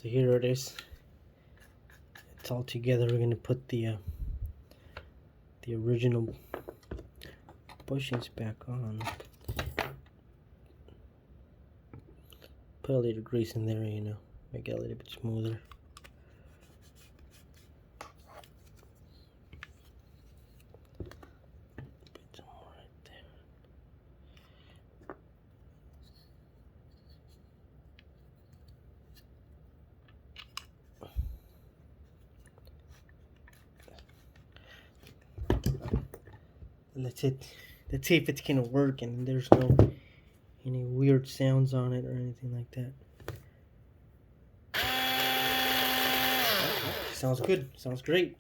So here it is. It's all together. We're gonna put the original bushings back on. Put a little grease in there, you know, make it a little bit smoother. Put some more right there. Let's see if it's gonna work and there's no any weird sounds on it or anything like that. Sounds good. Sounds great.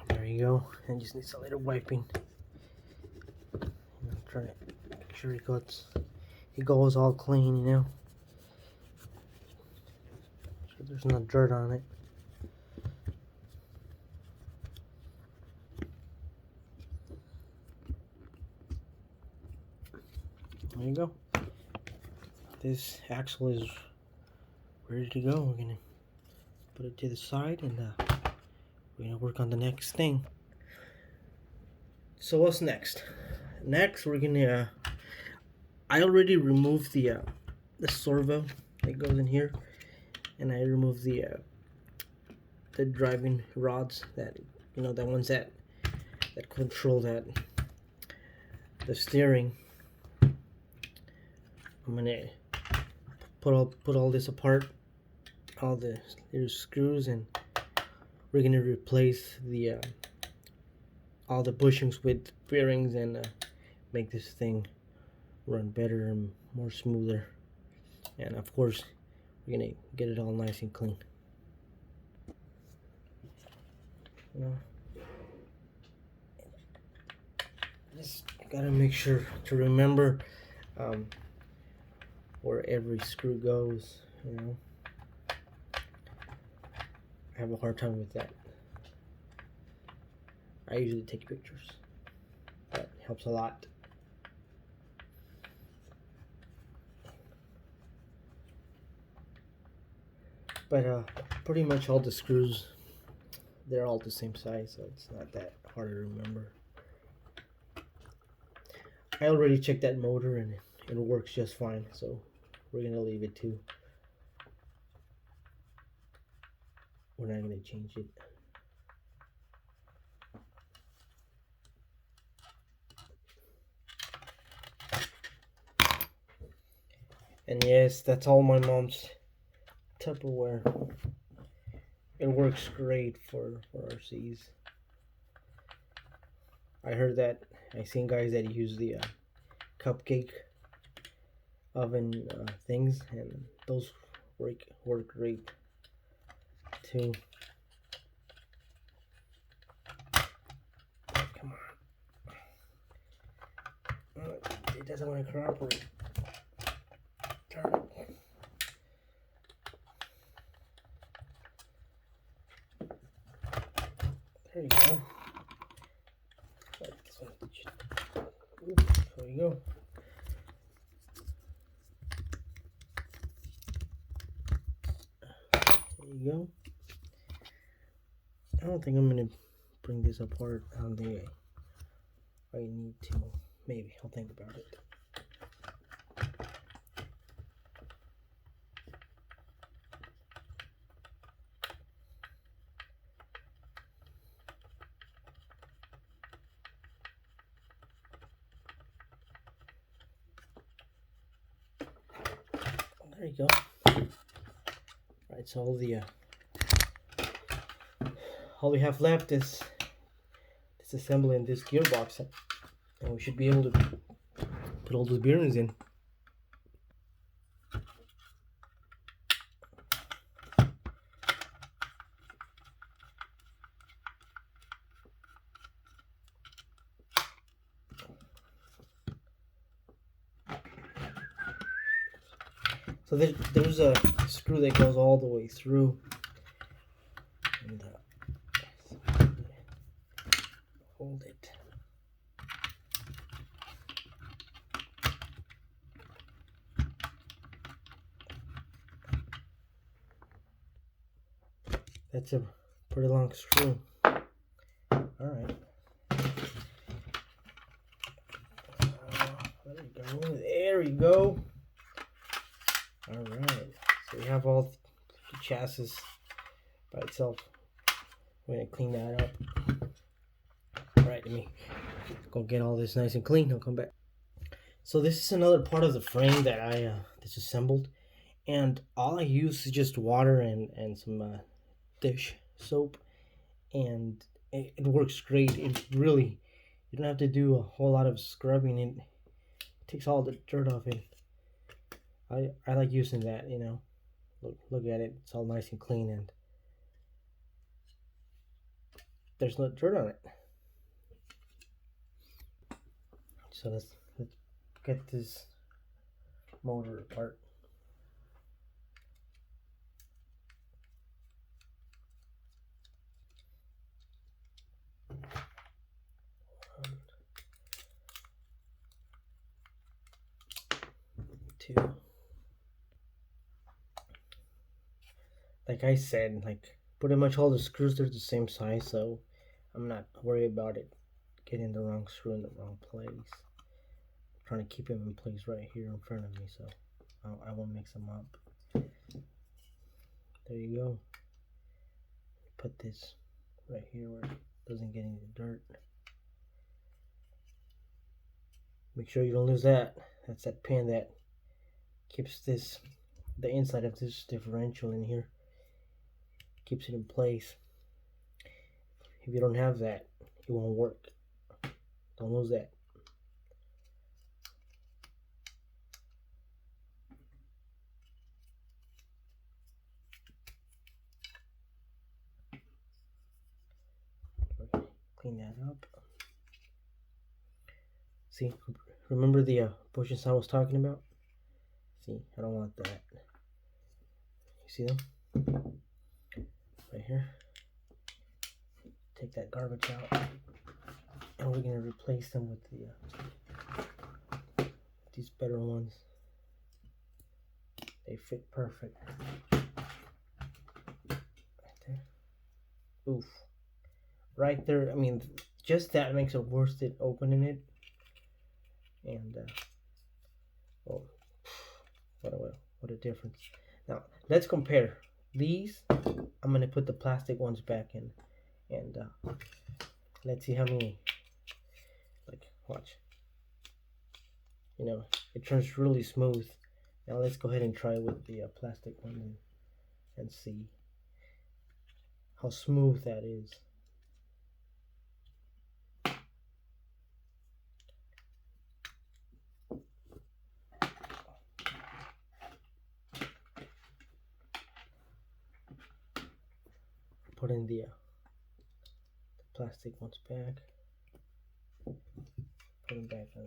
There you go. And just needs a little wiping. Try to make sure it goes all clean, you know. So there's no dirt on it. There you go. This axle is ready to go. We're gonna put it to the side and we're gonna work on the next thing. So what's next? Next we're gonna I already removed the servo that goes in here, and I removed the driving rods, that you know, the ones that control the steering. I'm gonna put all this apart, all the little screws, and we're gonna replace the all the bushings with bearings and make this thing run better and more smoother. And of course, we're gonna get it all nice and clean. Just gotta make sure to remember where every screw goes, you know. I have a hard time with that. I usually take pictures. That helps a lot. But pretty much all the screws, they're all the same size, so it's not that hard to remember. I already checked that motor and it works just fine, so we're gonna leave it too. We're not gonna change it. And yes, that's all my mom's Tupperware. It works great for RCs. I heard that. I seen guys that use the cupcake oven things, and those work great too. Come on. It doesn't want to cooperate. Darn it. There you go. There you go. There you go. I don't think I'm gonna bring this apart. I don't think I need to. Maybe I'll think about it. There you go. Alright, so all we have left is disassembling this gearbox, and we should be able to put all the bearings in. So there's a screw that goes all the way through, and hold it. That's a pretty long screw. Alright. There we go. Alright. So we have all the chassis by itself. We're going to clean that up. Alright, let me go get all this nice and clean. I'll come back. So this is another part of the frame that I disassembled. And all I use is just water and some dish soap. And it works great. It really, you don't have to do a whole lot of scrubbing. It takes all the dirt off it. I like using that, you know. Look at it. It's all nice and clean and there's no dirt on it. So let's get this motor apart. Two. Like I said, like pretty much all the screws are the same size, so I'm not worried about it getting the wrong screw in the wrong place. I'm trying to keep him in place right here in front of me, so I won't mix them up. There you go. Put this right here where it doesn't get any dirt. Make sure you don't lose that. That's that pin that keeps this, the inside of this differential in here, keeps it in place. If you don't have that, it won't work. Don't lose that. Okay, clean that up. See, remember the bushes I was talking about? See, I don't want that. You see them? Right here. Take that garbage out. And we're gonna replace them with these better ones. They fit perfect. Right there. Oof. Right there. I mean, just that makes it worth it opening it. And oh, what a difference. Now let's compare these. I'm gonna put the plastic ones back in, and let's see how many. Like, watch. You know, it turns really smooth. Now let's go ahead and try with the plastic one and see how smooth that is. Put in the plastic ones back. Put them back on.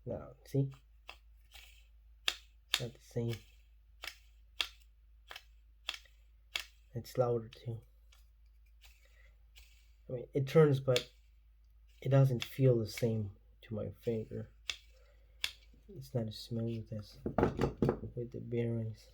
Now, see? It's not the same. It's louder too. I mean, it turns, but it doesn't feel the same to my finger. It's not as smooth as with the bearings.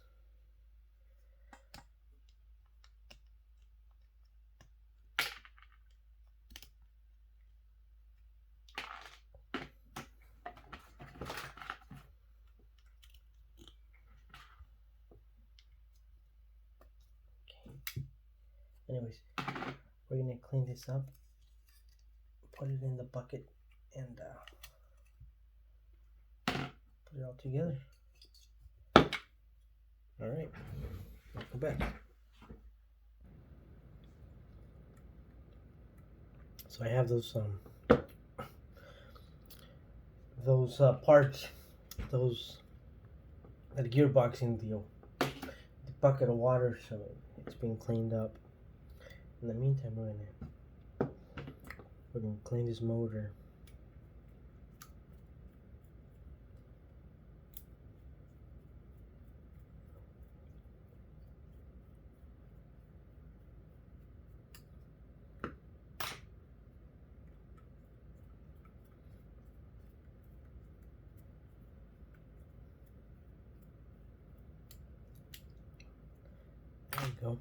Anyways, we're gonna clean this up, put it in the bucket, and put it all together. All right, welcome back. So I have those parts, those that gearbox in the bucket of water, so it's being cleaned up. In the meantime, we're gonna clean this motor. And go.